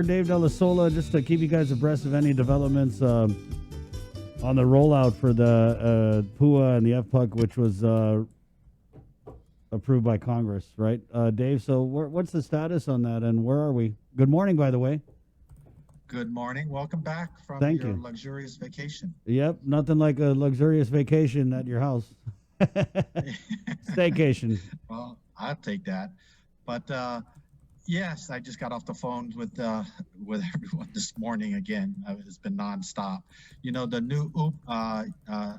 Dave Dell'Isola, just to keep you guys abreast of any developments on the rollout for the PUA and the FPUC, which was approved by Congress, right? Dave, so what's the status on that, and where are we? Good morning, by the way. Good morning. Welcome back from Thank your you. luxurious vacation. Yep, nothing like a luxurious vacation at your house. Staycation. Well, I'll take that. But yes, I just got off the phone with everyone this morning again. It's been nonstop. You know, the new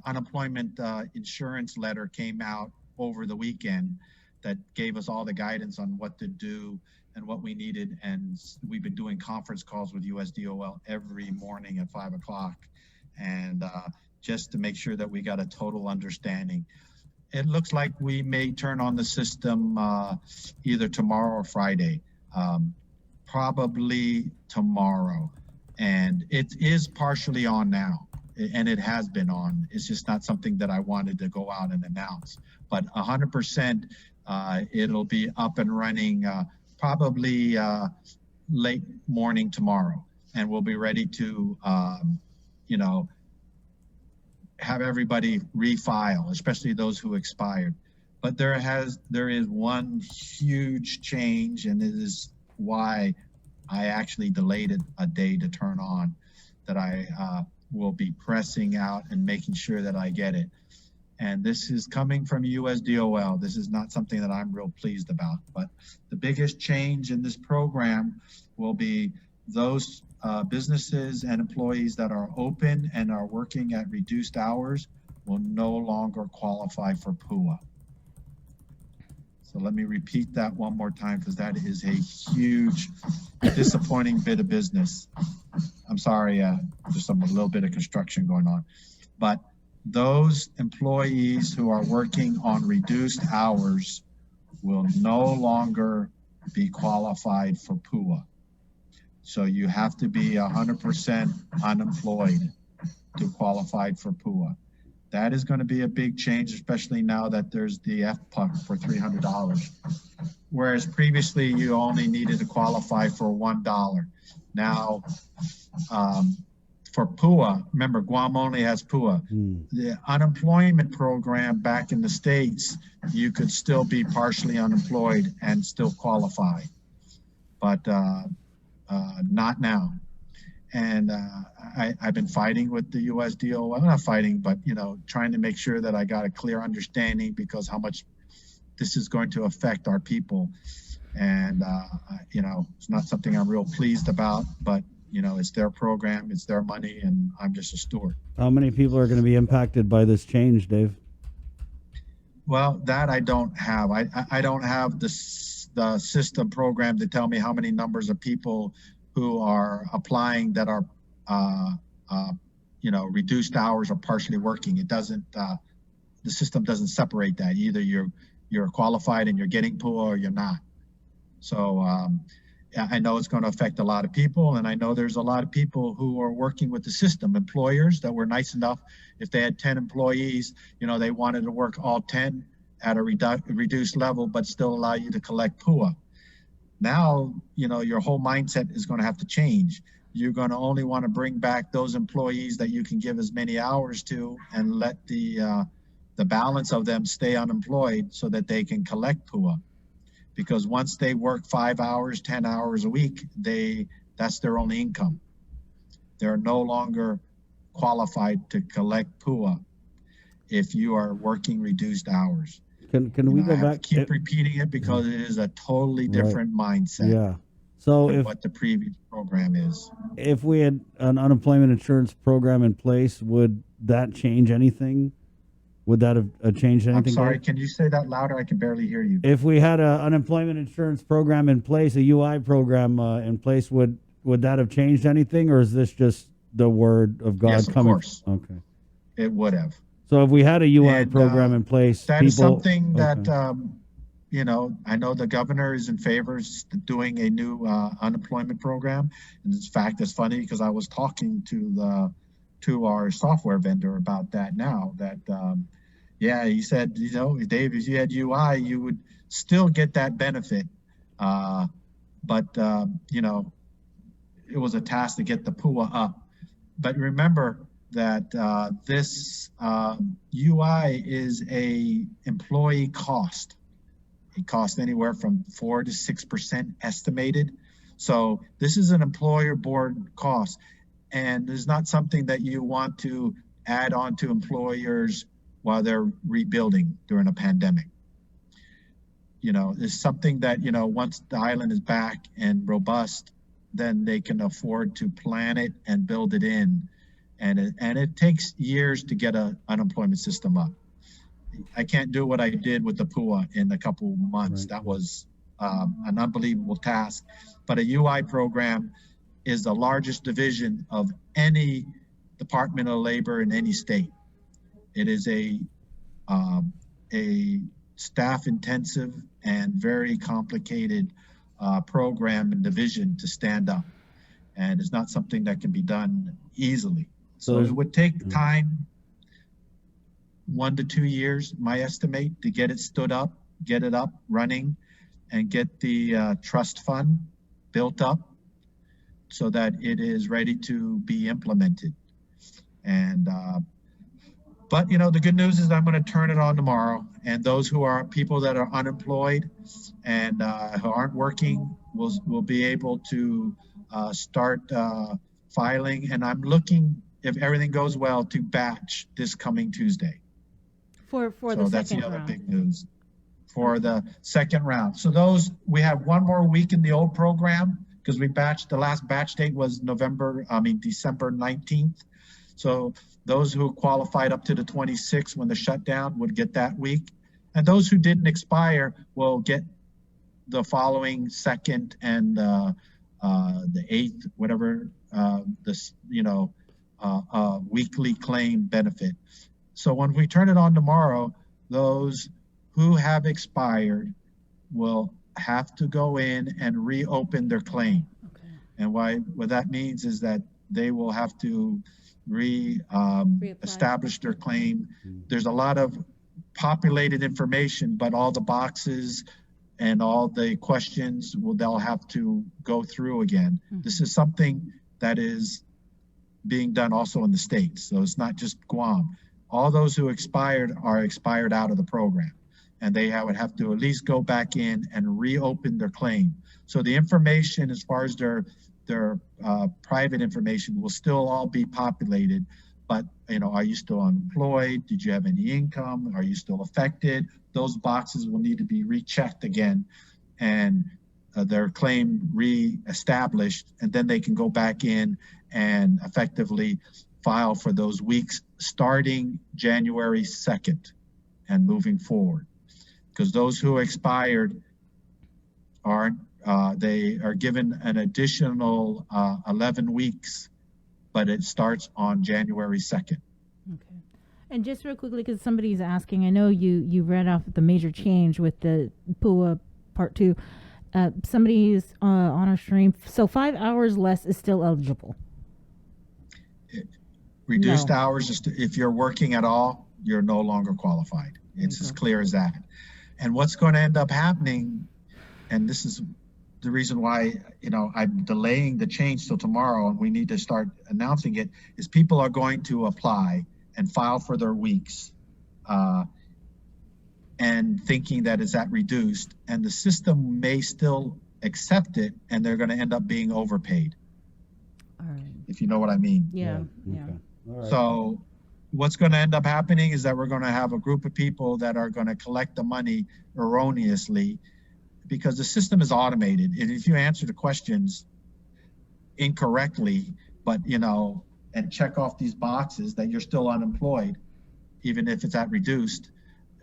unemployment insurance letter came out over the weekend that gave us all the guidance on what to do and what we needed. And we've been doing conference calls with USDOL every morning at 5 o'clock. And just to make sure that we got a total understanding. It looks like we may turn on the system either tomorrow or Friday, probably tomorrow. And it is partially on now, and it has been on. It's just not something that I wanted to go out and announce. But 100%, it'll be up and running probably late morning tomorrow. And we'll be ready to, have everybody refile, especially those who expired. But there is one huge change, and it is why I actually delayed it a day to turn on, that I will be pressing out and making sure that I get it. And this is coming from USDOL. This is not something that I'm real pleased about. But the biggest change in this program will be those businesses and employees that are open and are working at reduced hours will no longer qualify for PUA. So let me repeat that one more time, because that is a huge, disappointing bit of business. I'm sorry, just a little bit of construction going on. But those employees who are working on reduced hours will no longer be qualified for PUA. So you have to be 100% unemployed to qualify for PUA. That is going to be a big change, especially now that there's the FPUC for $300. Whereas previously you only needed to qualify for $1. Now, for PUA, remember Guam only has PUA. The unemployment program back in the States, you could still be partially unemployed and still qualify. But not now. And I've been fighting with the USDO. Well, not fighting, but trying to make sure that I got a clear understanding, because how much this is going to affect our people. And it's not something I'm real pleased about, but it's their program, it's their money, and I'm just a steward. How many people are going to be impacted by this change, Dave? Well, that I don't have. I don't have the system program to tell me how many numbers of people who are applying that are reduced hours or partially working. It doesn't, the system doesn't separate that. Either you're qualified and you're getting PUA, or you're not. So I know it's going to affect a lot of people, and I know there's a lot of people who are working with the system, employers that were nice enough, if they had 10 employees, they wanted to work all 10 at a reduced level, but still allow you to collect PUA. Now, your whole mindset is going to have to change. You're going to only want to bring back those employees that you can give as many hours to, and let the balance of them stay unemployed so that they can collect PUA. Because once they work 5 hours, 10 hours a week, that's their only income. They're no longer qualified to collect PUA if you are working reduced hours. Can we go back? Keep repeating it, because it is a totally different mindset. Yeah. So than what the previous program is. If we had an unemployment insurance program in place, would that change anything? Would that have changed anything? I'm sorry, can you say that louder? I can barely hear you. If we had an unemployment insurance program in place, a UI program in place, would that have changed anything, or is this just the word of God coming? Yes, of course. Okay. It would have. So if we had a UI program in place, that's something that, I know the governor is in favor of doing a new unemployment program. And in fact, it's funny, because I was talking to our software vendor about that now, that, he said, Dave, if you had UI, you would still get that benefit. But it was a task to get the PUA up. But remember that this UI is a employee cost. It costs anywhere from 4 to 6% estimated. So this is an employer board cost, and it's not something that you want to add on to employers while they're rebuilding during a pandemic. You know, it's something that, you know, once the island is back and robust, then they can afford to plan it and build it in. And it takes years to get an unemployment system up. I can't do what I did with the PUA in a couple months. Right. That was an unbelievable task. But a UI program is the largest division of any Department of Labor in any state. It is a staff-intensive and very complicated program and division to stand up, and it's not something that can be done easily. So it would take time, 1 to 2 years, my estimate, to get it stood up, get it up, running, and get the trust fund built up so that it is ready to be implemented. And but you know, the good news is I'm going to turn it on tomorrow, and those who are people that are unemployed and who aren't working will be able to start filing. And I'm looking, if everything goes well, to batch this coming Tuesday. For the that's second the other round. big news for the second round. So we have one more week in the old program because the last batch date was December 19th. So those who qualified up to the 26th when the shutdown would get that week. And those who didn't expire will get the following 2nd and the 8th, whatever, weekly claim benefit. So when we turn it on tomorrow, those who have expired will have to go in and reopen their claim. Okay. And what that means is that they will have to establish their claim. There's a lot of populated information, but all the boxes and all the questions they'll have to go through again. Mm-hmm. This is something that is being done also in the States. So it's not just Guam. All those who expired are expired out of the program, and they would have to at least go back in and reopen their claim. So the information as far as their private information will still all be populated, but are you still unemployed? Did you have any income? Are you still affected? Those boxes will need to be rechecked again and their claim re-established, and then they can go back in and effectively file for those weeks starting January 2nd and moving forward. Because those who expired they are given an additional 11 weeks, but it starts on January 2nd. Okay. And just real quickly, because somebody's asking, I know you read off the major change with the PUA Part 2. Somebody's on our stream. So 5 hours less is still eligible. Reduced hours, if you're working at all, you're no longer qualified. It's as clear as that. And what's going to end up happening, and this is the reason why I'm delaying the change till tomorrow, and we need to start announcing it, is people are going to apply and file for their weeks and thinking that it's at reduced, and the system may still accept it, and they're going to end up being overpaid. All right. If you know what I mean. Yeah. Okay. All right. So what's going to end up happening is that we're going to have a group of people that are going to collect the money erroneously, because the system is automated. And if you answer the questions incorrectly, but and check off these boxes that you're still unemployed, even if it's at reduced,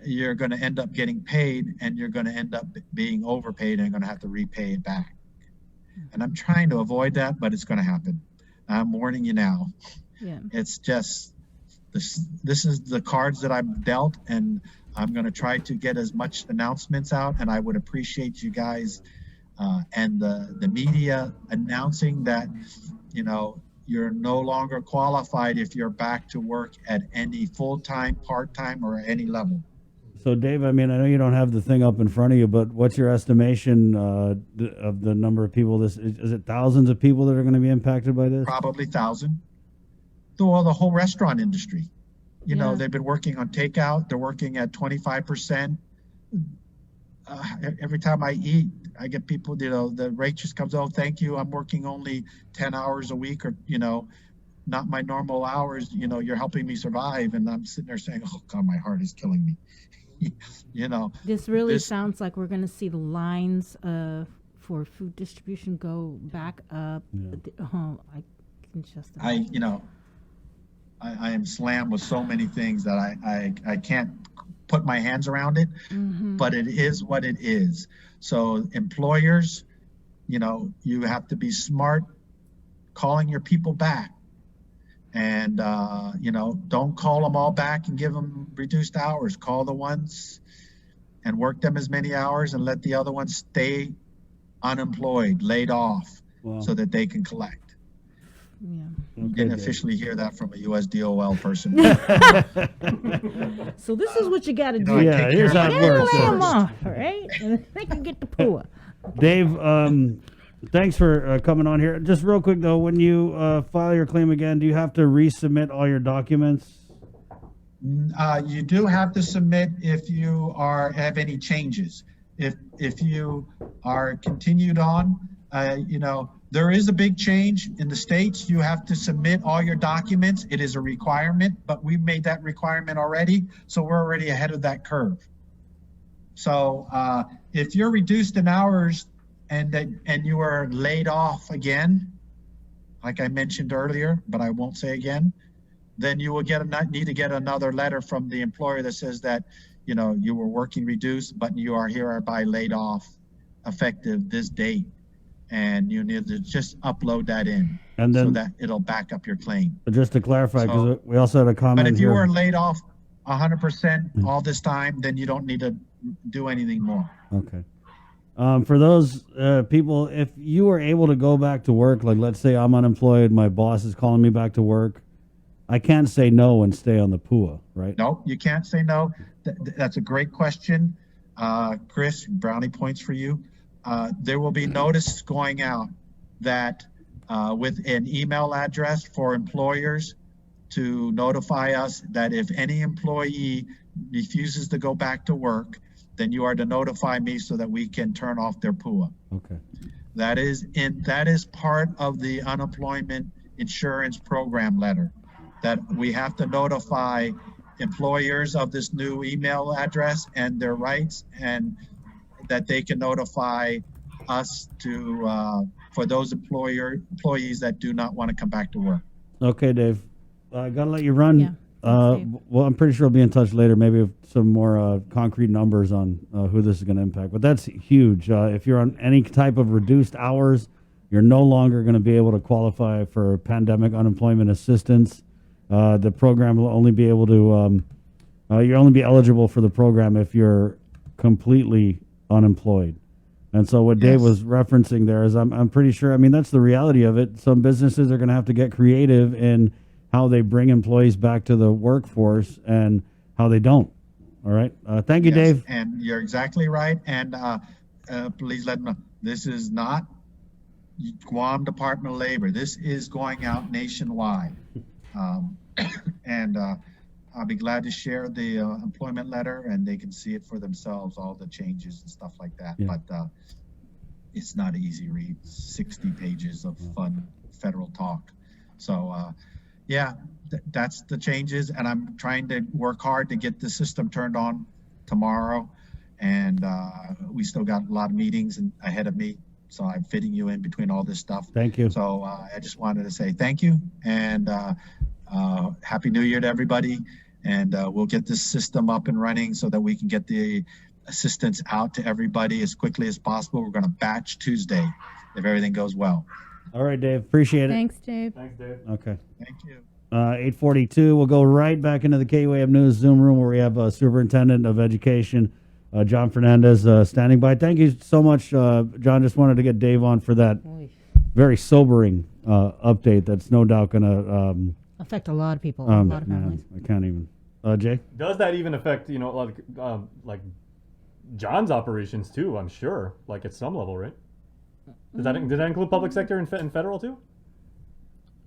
you're going to end up getting paid, and you're going to end up being overpaid, and you're going to have to repay it back. And I'm trying to avoid that, but it's going to happen. I'm warning you now. Yeah. It's just this is the cards that I'm dealt, and I'm going to try to get as much announcements out, and I would appreciate you guys and the media announcing that you're no longer qualified if you're back to work at any full-time, part-time, or any level. So, Dave, I mean, I know you don't have the thing up in front of you, but what's your estimation of the number of people? Is it thousands of people that are going to be impacted by this? Probably 1,000. The whole restaurant industry. You know, Yeah. they've been working on takeout. They're working at 25%. Every time I eat, I get people, you know, the waitress comes, oh, thank you. I'm working only 10 hours a week, or, you know, not my normal hours. You know, you're helping me survive. And I'm sitting there saying, oh, God, my heart is killing me. You know, This really this- sounds like we're going to see the lines for food distribution go back up. Yeah. Oh, I can just. you know, I am slammed with so many things that I can't put my hands around it, but it is what it is. So employers, you know, you have to be smart calling your people back. And, you know, don't call them all back and give them reduced hours. Call the ones and work them as many hours and let the other ones stay unemployed, laid off, Wow. so that they can collect. Yeah. You Okay, didn't Dave. officially hear that from a USDOL person. So this is what you got to You do. know, I Yeah, take here's care how of it my Lay works. people them first. off, all right? And they can get the PUA. Dave, thanks for coming on here. Just real quick, though, when you file your claim again, do you have to resubmit all your documents? You do have to submit if you have any changes. If you are continued on, you know, there is a big change in the States. You have to submit all your documents. It is a requirement, but we made that requirement already, so we're already ahead of that curve. So if you're reduced in hours and you are laid off again, like I mentioned earlier, but I won't say again, then you will need to get another letter from the employer that says that, you know, you were working reduced, but you are hereby laid off effective this date. And you need to just upload that in, And so then, that it'll back up your claim. just to clarify, because So- we also had a comment But if you here. were laid off 100% all this time, then you don't need to do anything more. Okay. For those people, if you were able to go back to work, like let's say I'm unemployed, my boss is calling me back to work, I can't say no and stay on the PUA, right? No, you can't say no. That's a great question. Chris, brownie points for you. There will be notice going out that with an email address for employers to notify us that if any employee refuses to go back to work, then you are to notify me so that we can turn off their PUA. Okay. That is part of the unemployment insurance program letter, that we have to notify employers of this new email address and their rights, and that they can notify us to for those employees that do not want to come back to work. Okay, Dave. I gotta let you run. Yeah, thanks, Dave. Well, I'm pretty sure I'll be in touch later, maybe with some more concrete numbers on who this is going to impact. But that's huge. If you're on any type of reduced hours, you're no longer going to be able to qualify for pandemic unemployment assistance. The program will only be able to, you'll only be eligible for the program if you're completely unemployed. And so what Dave Yes. was referencing there is I'm pretty sure, I mean, that's the reality of it. Some businesses are going to have to get creative in how they bring employees back to the workforce and how they don't. All right. Thank you, Yes, Dave. and you're exactly right. And please let them know, this is not Guam Department of Labor. This is going out nationwide. And I'll be glad to share the employment letter, and they can see it for themselves, all the changes and stuff like that. Yeah. But it's not an easy read, 60 pages of fun federal talk. So yeah, that's the changes, and I'm trying to work hard to get the system turned on tomorrow. And we still got a lot of meetings ahead of me, so I'm fitting you in between all this stuff. Thank you. So I just wanted to say thank you, and Happy New Year to everybody. And we'll get this system up and running so that we can get the assistance out to everybody as quickly as possible. We're going to batch Tuesday if everything goes well. All right, Dave. Appreciate it. Thanks, Dave. Thanks, Dave. Okay. Thank you. 8:42. We'll go right back into the KUAM News Zoom room where we have Superintendent of Education, John Fernandez, standing by. Thank you so much, John. Just wanted to get Dave on for that very sobering update. That's no doubt going to Affect a lot of people, a lot of man, families. I can't even. Jay? Does that even affect, like John's operations too? I'm sure, like at some level, right? Did that include public sector and federal too?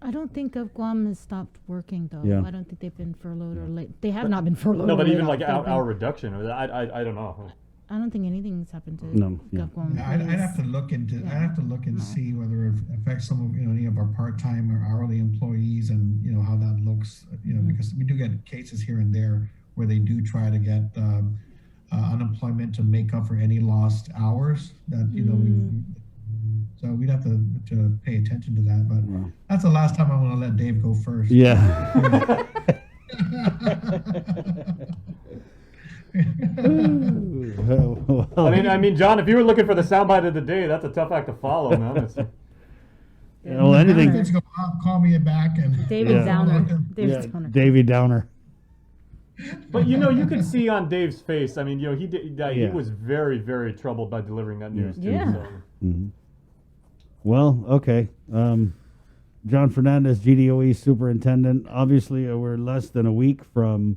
I don't think of Guam has stopped working though. Yeah. I don't think they've been furloughed or late. They have not been furloughed. No, or but laid even off. like They've our been- reduction, I don't know. I don't think anything's happened to No, yeah. Guam. Yeah, I'd have to look into. Yeah. I'd have to look and No. see whether it affects some of any of our part-time or hourly employees, and how that looks. Because we do get cases here and there where they do try to get unemployment to make up for any lost hours. That so we'd have to pay attention to that. But Wow. that's the last time I want to let Dave go first. Yeah. Well, I mean, John, if you were looking for the soundbite of the day, that's a tough act to follow, man. well, anything. Things go up, call me back and David Yeah. Downer. Yeah, David Downer. Davy Downer. But you could see on Dave's face. I mean, he Yeah. was very, very troubled by delivering that news too. Yeah. So. Mhm. Well, okay. John Fernandez, GDOE superintendent. Obviously, we're less than a week from